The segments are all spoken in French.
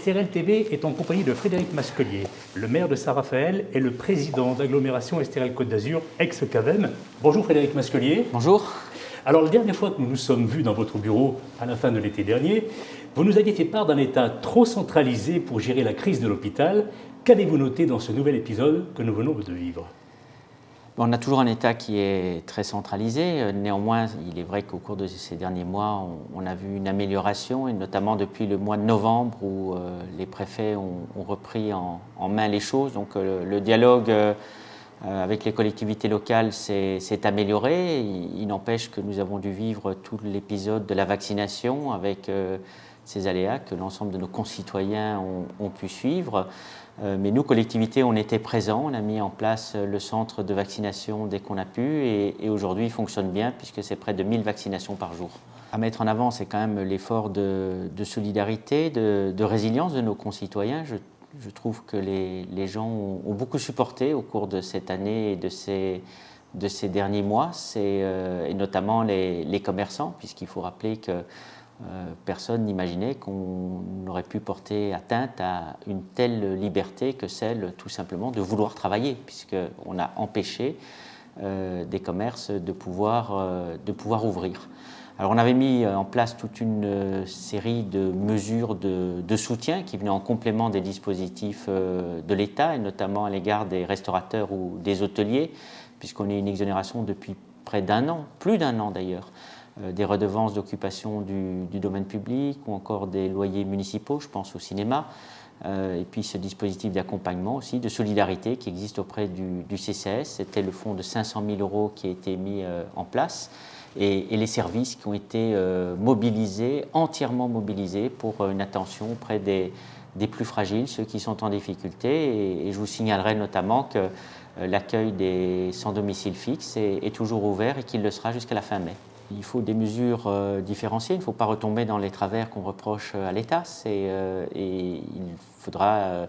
STRL TV est en compagnie de Frédéric Masquelier, le maire de Saint-Raphaël et le président d'agglomération STRL Côte d'Azur, ex-CAVEM. Bonjour Frédéric Masquelier. Bonjour. Alors la dernière fois que nous nous sommes vus dans votre bureau, à la fin de l'été dernier, vous nous aviez fait part d'un État trop centralisé pour gérer la crise de l'hôpital. Qu'avez-vous noté dans ce nouvel épisode que nous venons de vivre ? On a toujours un État qui est très centralisé. Néanmoins, il est vrai qu'au cours de ces derniers mois, on a vu une amélioration, et notamment depuis le mois de novembre où les préfets ont repris en main les choses. Donc le dialogue avec les collectivités locales s'est amélioré. Il n'empêche que nous avons dû vivre tout l'épisode de la vaccination avec ces aléas que l'ensemble de nos concitoyens ont pu suivre. Mais nous, collectivités, on était présents, on a mis en place le centre de vaccination dès qu'on a pu et aujourd'hui il fonctionne bien puisque c'est près de 1000 vaccinations par jour. À mettre en avant, c'est quand même l'effort de solidarité, de résilience de nos concitoyens. Je trouve que les gens ont beaucoup supporté au cours de cette année et de ces derniers mois, et notamment les commerçants, puisqu'il faut rappeler que personne n'imaginait qu'on aurait pu porter atteinte à une telle liberté que celle tout simplement de vouloir travailler, puisqu'on a empêché des commerces de pouvoir ouvrir. Alors on avait mis en place toute une série de mesures de soutien qui venaient en complément des dispositifs de l'État, et notamment à l'égard des restaurateurs ou des hôteliers, puisqu'on a une exonération depuis près d'un an, plus d'un an d'ailleurs, des redevances d'occupation du domaine public ou encore des loyers municipaux, je pense au cinéma, et puis ce dispositif d'accompagnement aussi, de solidarité qui existe auprès du CCAS. C'était le fonds de 500 000 € qui a été mis en place et les services qui ont été entièrement mobilisés pour une attention auprès des plus fragiles, ceux qui sont en difficulté. Et je vous signalerai notamment que l'accueil des sans domicile fixe est toujours ouvert et qu'il le sera jusqu'à la fin mai. Il faut des mesures différenciées, il ne faut pas retomber dans les travers qu'on reproche à l'État, et il faudra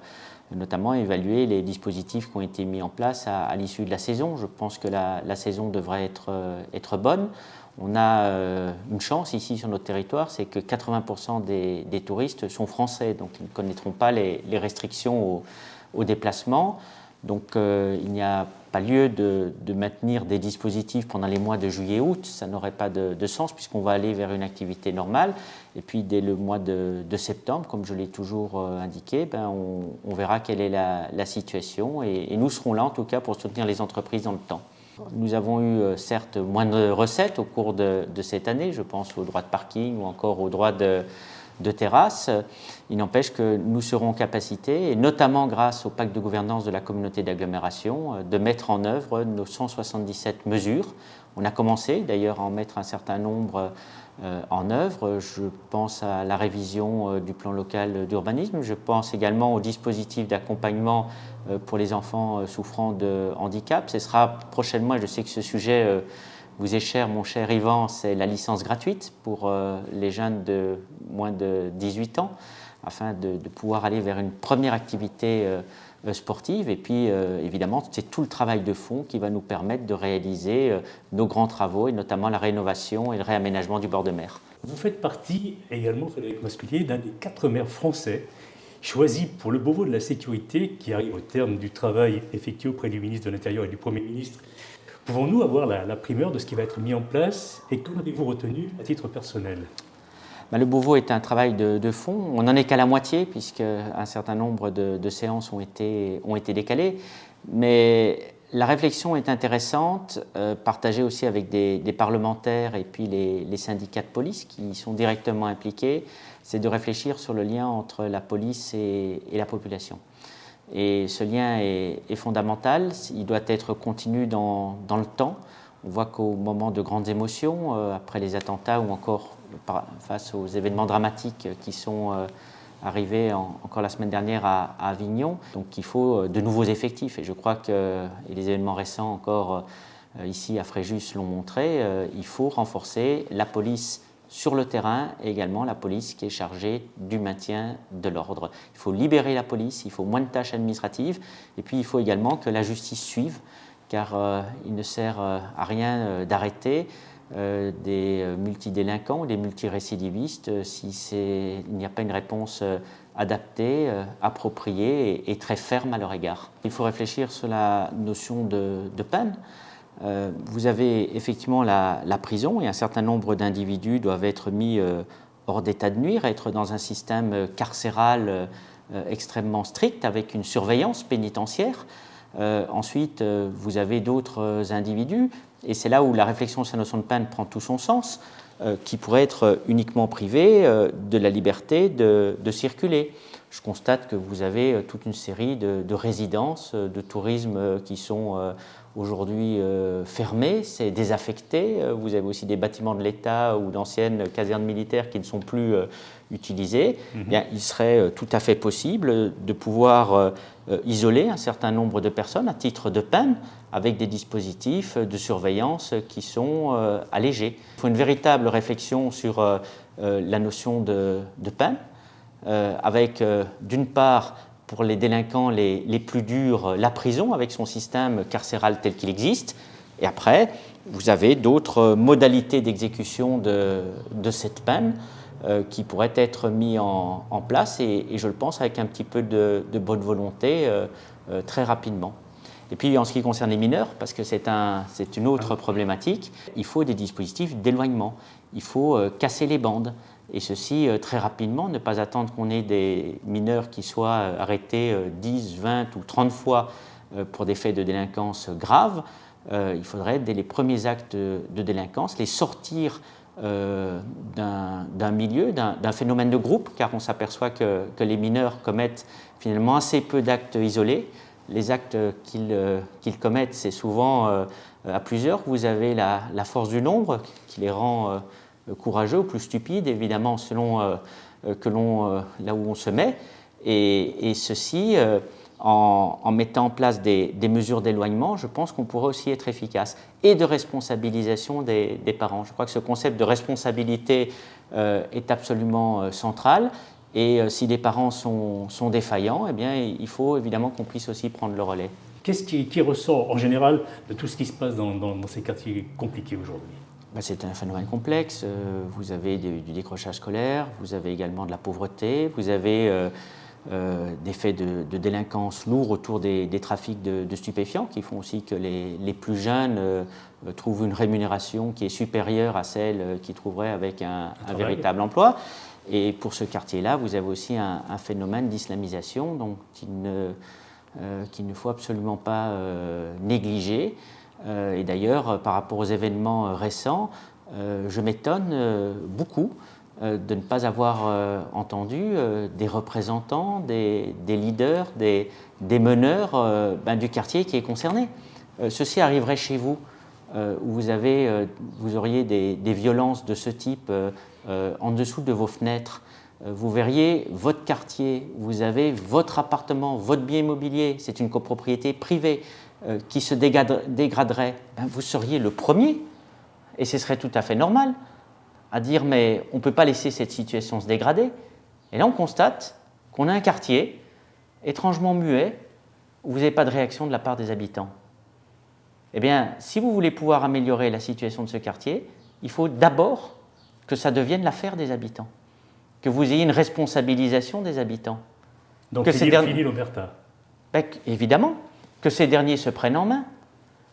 notamment évaluer les dispositifs qui ont été mis en place à l'issue de la saison. Je pense que la saison devrait être bonne. On a une chance ici sur notre territoire, c'est que 80% des touristes sont français, donc ils ne connaîtront pas les restrictions au déplacement. Donc il n'y a pas lieu de maintenir des dispositifs pendant les mois de juillet et août, ça n'aurait pas de sens puisqu'on va aller vers une activité normale. Et puis dès le mois de septembre, comme je l'ai toujours indiqué, on verra quelle est la situation et nous serons là en tout cas pour soutenir les entreprises dans le temps. Nous avons eu certes moins de recettes au cours de cette année, je pense aux droits de parking ou encore aux droits de terrasse. Il n'empêche que nous serons en capacité, et notamment grâce au pacte de gouvernance de la communauté d'agglomération, de mettre en œuvre nos 177 mesures. On a commencé d'ailleurs à en mettre un certain nombre en œuvre. Je pense à la révision du plan local d'urbanisme. Je pense également au dispositif d'accompagnement pour les enfants souffrant de handicap. Ce sera prochainement, et je sais que ce sujet vous est cher, mon cher Yvan, c'est la licence gratuite pour les jeunes de moins de 18 ans, afin de pouvoir aller vers une première activité sportive. Et puis, évidemment, c'est tout le travail de fond qui va nous permettre de réaliser nos grands travaux, et notamment la rénovation et le réaménagement du bord de mer. Vous faites partie également, Frédéric Masquelier, d'un des 4 maires français choisis pour le Beauvau de la sécurité qui arrive au terme du travail effectué auprès du ministre de l'Intérieur et du Premier ministre. Pouvons-nous avoir la primeur de ce qui va être mis en place et qu'en avez-vous retenu à titre personnel ? Le Beauvau est un travail de fond. On n'en est qu'à la moitié puisqu'un certain nombre de séances ont été décalées. Mais la réflexion est intéressante, partagée aussi avec des parlementaires et puis les syndicats de police qui sont directement impliqués. C'est de réfléchir sur le lien entre la police et la population. Et ce lien est fondamental, il doit être continu dans le temps. On voit qu'au moment de grandes émotions, après les attentats ou encore face aux événements dramatiques qui sont arrivés encore la semaine dernière à Avignon, donc il faut de nouveaux effectifs. Et je crois que et les événements récents encore ici à Fréjus l'ont montré, il faut renforcer la police sur le terrain et également la police qui est chargée du maintien de l'ordre. Il faut libérer la police, il faut moins de tâches administratives et puis il faut également que la justice suive car il ne sert à rien d'arrêter des multidélinquants ou des multirécidivistes si il n'y a pas une réponse adaptée, appropriée et très ferme à leur égard. Il faut réfléchir sur la notion de peine. Vous avez effectivement la prison et un certain nombre d'individus doivent être mis hors d'état de nuire, être dans un système carcéral extrêmement strict avec une surveillance pénitentiaire. Ensuite, vous avez d'autres individus, et c'est là où la réflexion sur la notion de peine prend tout son sens, qui pourraient être uniquement privés de la liberté de circuler. Je constate que vous avez toute une série de résidences, de tourisme qui sont aujourd'hui fermés, c'est désaffecté. Vous avez aussi des bâtiments de l'État ou d'anciennes casernes militaires qui ne sont plus utilisés. Bien, il serait tout à fait possible de pouvoir isoler un certain nombre de personnes à titre de peine avec des dispositifs de surveillance qui sont allégés. Il faut une véritable réflexion sur la notion de peine, avec d'une part, pour les délinquants les plus durs, la prison avec son système carcéral tel qu'il existe, et après, vous avez d'autres modalités d'exécution de cette peine qui pourraient être mis en place, et je le pense avec un petit peu de bonne volonté très rapidement. Et puis en ce qui concerne les mineurs, parce que c'est une autre problématique, il faut des dispositifs d'éloignement, il faut casser les bandes. Et ceci très rapidement, ne pas attendre qu'on ait des mineurs qui soient arrêtés 10, 20 ou 30 fois pour des faits de délinquance graves. Il faudrait, dès les premiers actes de délinquance, les sortir d'un milieu, d'un phénomène de groupe, car on s'aperçoit que les mineurs commettent finalement assez peu d'actes isolés. Les actes qu'ils commettent, c'est souvent à plusieurs. Vous avez la force du nombre qui les rend courageux ou plus stupides, évidemment, selon là où on se met. Et ceci, en mettant en place des mesures d'éloignement, je pense qu'on pourrait aussi être efficace. Et de responsabilisation des parents. Je crois que ce concept de responsabilité est absolument central. Et si les parents sont défaillants, eh bien, il faut évidemment qu'on puisse aussi prendre le relais. Qu'est-ce qui ressort en général de tout ce qui se passe dans ces quartiers compliqués aujourd'hui ? C'est un phénomène complexe. Vous avez du décrochage scolaire, vous avez également de la pauvreté, vous avez des faits de délinquance lourds autour des trafics de stupéfiants qui font aussi que les plus jeunes trouvent une rémunération qui est supérieure à celle qu'ils trouveraient avec un véritable emploi. Et pour ce quartier-là, vous avez aussi un phénomène d'islamisation donc qu'il ne faut absolument pas négliger. Et d'ailleurs, par rapport aux événements récents, je m'étonne beaucoup de ne pas avoir entendu des représentants, des leaders, des meneurs du quartier qui est concerné. Ceci arriverait chez vous, où vous auriez des violences de ce type en dessous de vos fenêtres. Vous verriez votre quartier, vous avez votre appartement, votre bien immobilier, c'est une copropriété privée qui se dégraderait. Vous seriez le premier, et ce serait tout à fait normal, à dire mais on ne peut pas laisser cette situation se dégrader. Et là on constate qu'on a un quartier étrangement muet où vous n'avez pas de réaction de la part des habitants. Eh bien, si vous voulez pouvoir améliorer la situation de ce quartier, il faut d'abord que ça devienne l'affaire des habitants, que vous ayez une responsabilisation des habitants. Donc fini l'omerta. Évidemment, que ces derniers se prennent en main.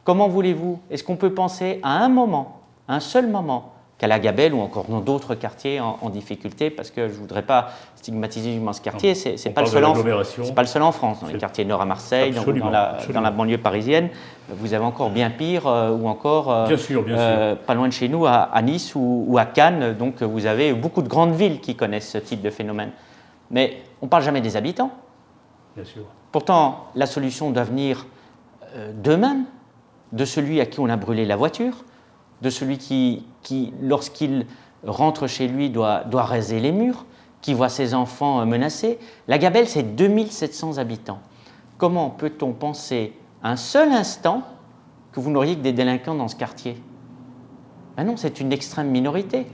Comment voulez-vous? Est-ce qu'on peut penser à un moment, un seul moment, qu'à la Gabelle ou encore dans d'autres quartiers en difficulté, parce que je ne voudrais pas stigmatiser ce quartier, c'est pas le seul en France. Dans les quartiers nord à Marseille, dans la banlieue parisienne, vous avez encore bien pire, ou encore bien sûr. pas loin de chez nous, à Nice ou à Cannes. Donc vous avez beaucoup de grandes villes qui connaissent ce type de phénomène. Mais on ne parle jamais des habitants. Bien sûr. Pourtant, la solution doit venir d'eux-mêmes, de celui à qui on a brûlé la voiture, de celui qui lorsqu'il rentre chez lui, doit raser les murs, qui voit ses enfants menacés. La Gabelle, c'est 2700 habitants. Comment peut-on penser un seul instant que vous n'auriez que des délinquants dans ce quartier? Ben non, c'est une extrême minorité.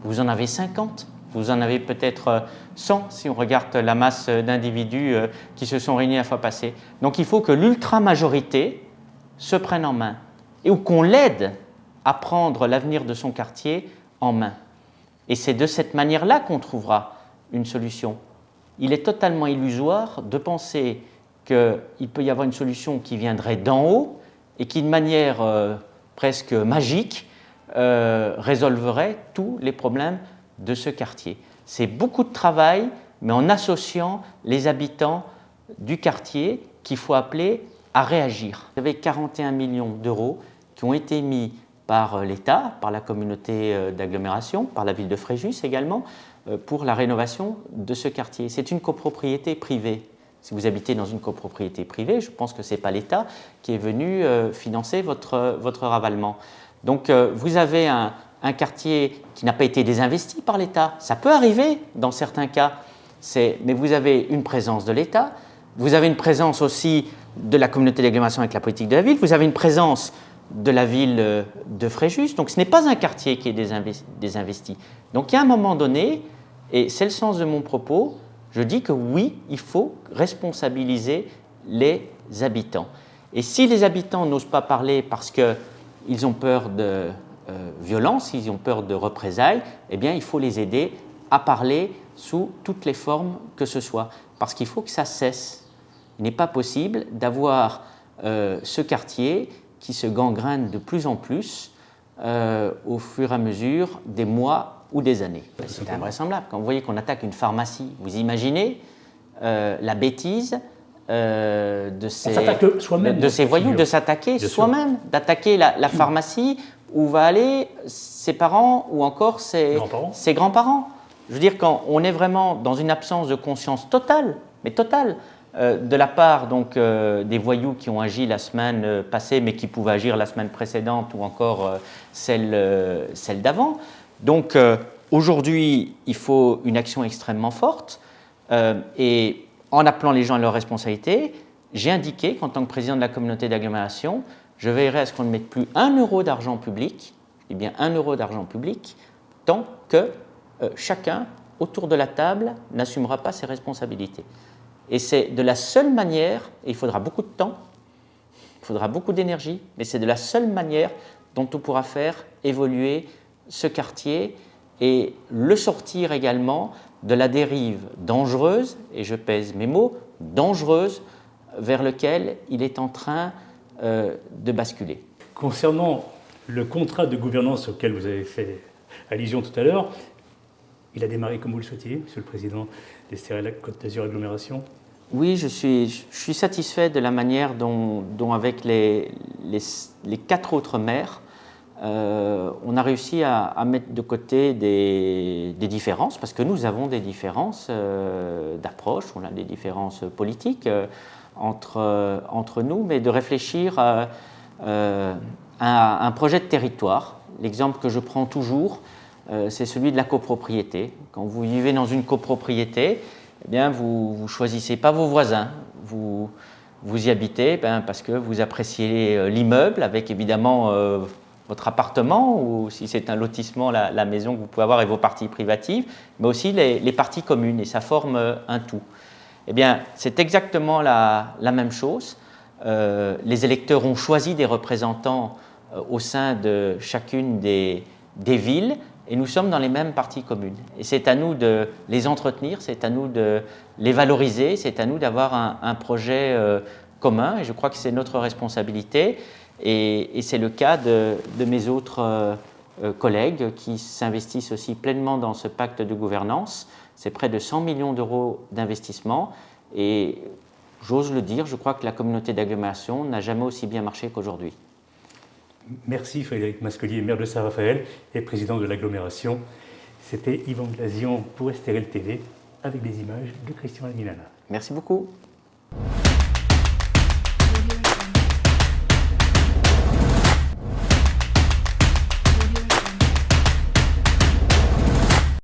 Vous en avez 50. Vous en avez peut-être 100 si on regarde la masse d'individus qui se sont réunis la fois passée. Donc il faut que l'ultra-majorité se prenne en main et qu'on l'aide à prendre l'avenir de son quartier en main. Et c'est de cette manière-là qu'on trouvera une solution. il est totalement illusoire de penser qu'il peut y avoir une solution qui viendrait d'en haut et qui, de manière presque magique, résolverait tous les problèmes de ce quartier. C'est beaucoup de travail, mais en associant les habitants du quartier qu'il faut appeler à réagir. Il y avait 41 millions d'euros qui ont été mis par l'État, par la communauté d'agglomération, par la ville de Fréjus également, pour la rénovation de ce quartier. C'est une copropriété privée. Si vous habitez dans une copropriété privée, je pense que ce n'est pas l'État qui est venu financer votre ravalement. Donc vous avez un quartier qui n'a pas été désinvesti par l'État. Ça peut arriver dans certains cas, mais vous avez une présence de l'État, vous avez une présence aussi de la communauté d'agglomération avec la politique de la ville, vous avez une présence de la ville de Fréjus, donc ce n'est pas un quartier qui est désinvesti. Donc il y a un moment donné, et c'est le sens de mon propos, je dis que oui, il faut responsabiliser les habitants. Et si les habitants n'osent pas parler parce qu'ils ont peur de violence, ils ont peur de représailles, eh bien il faut les aider à parler sous toutes les formes que ce soit, parce qu'il faut que ça cesse. Il n'est pas possible d'avoir ce quartier qui se gangrène de plus en plus au fur et à mesure des mois ou des années. C'est invraisemblable. Quand vous voyez qu'on attaque une pharmacie, vous imaginez la bêtise de ces voyous, de s'attaquer soi-même, d'attaquer la pharmacie où va aller ses parents ou encore ses grands-parents. Je veux dire, quand on est vraiment dans une absence de conscience totale, mais totale, de la part donc, des voyous qui ont agi la semaine passée, mais qui pouvaient agir la semaine précédente ou encore celle d'avant. Donc aujourd'hui, il faut une action extrêmement forte et en appelant les gens à leurs responsabilités, j'ai indiqué qu'en tant que président de la communauté d'agglomération, je veillerai à ce qu'on ne mette plus 1 euro d'argent public, eh bien 1 euro d'argent public, tant que chacun autour de la table n'assumera pas ses responsabilités. Et c'est de la seule manière, et il faudra beaucoup de temps, il faudra beaucoup d'énergie, mais c'est de la seule manière dont on pourra faire évoluer ce quartier et le sortir également de la dérive dangereuse, et je pèse mes mots, dangereuse, vers lequel il est en train de basculer. Concernant le contrat de gouvernance auquel vous avez fait allusion tout à l'heure, il a démarré comme vous le souhaitiez, Monsieur le Président d'Estérel Côte d'Azur Agglomération? Oui, je suis satisfait de la manière dont avec les 4 autres maires, on a réussi à mettre de côté des différences, parce que nous avons des différences d'approche, on a des différences politiques entre nous, mais de réfléchir à un projet de territoire. L'exemple que je prends toujours, c'est celui de la copropriété. Quand vous vivez dans une copropriété, eh bien, vous ne choisissez pas vos voisins, vous y habitez parce que vous appréciez l'immeuble avec évidemment votre appartement ou si c'est un lotissement, la maison que vous pouvez avoir et vos parties privatives, mais aussi les parties communes et ça forme un tout. Eh bien, c'est exactement la même chose. Les électeurs ont choisi des représentants au sein de chacune des villes et nous sommes dans les mêmes parties communes. Et c'est à nous de les entretenir, c'est à nous de les valoriser, c'est à nous d'avoir un projet commun et je crois que c'est notre responsabilité et c'est le cas de mes autres collègues qui s'investissent aussi pleinement dans ce pacte de gouvernance. C'est près de 100 millions d'euros d'investissement et j'ose le dire, je crois que la communauté d'agglomération n'a jamais aussi bien marché qu'aujourd'hui. Merci Frédéric Masquelier, maire de Saint-Raphaël et président de l'agglomération. C'était Yvan Glazian pour Estérel TV avec des images de Christian Alminana. Merci beaucoup.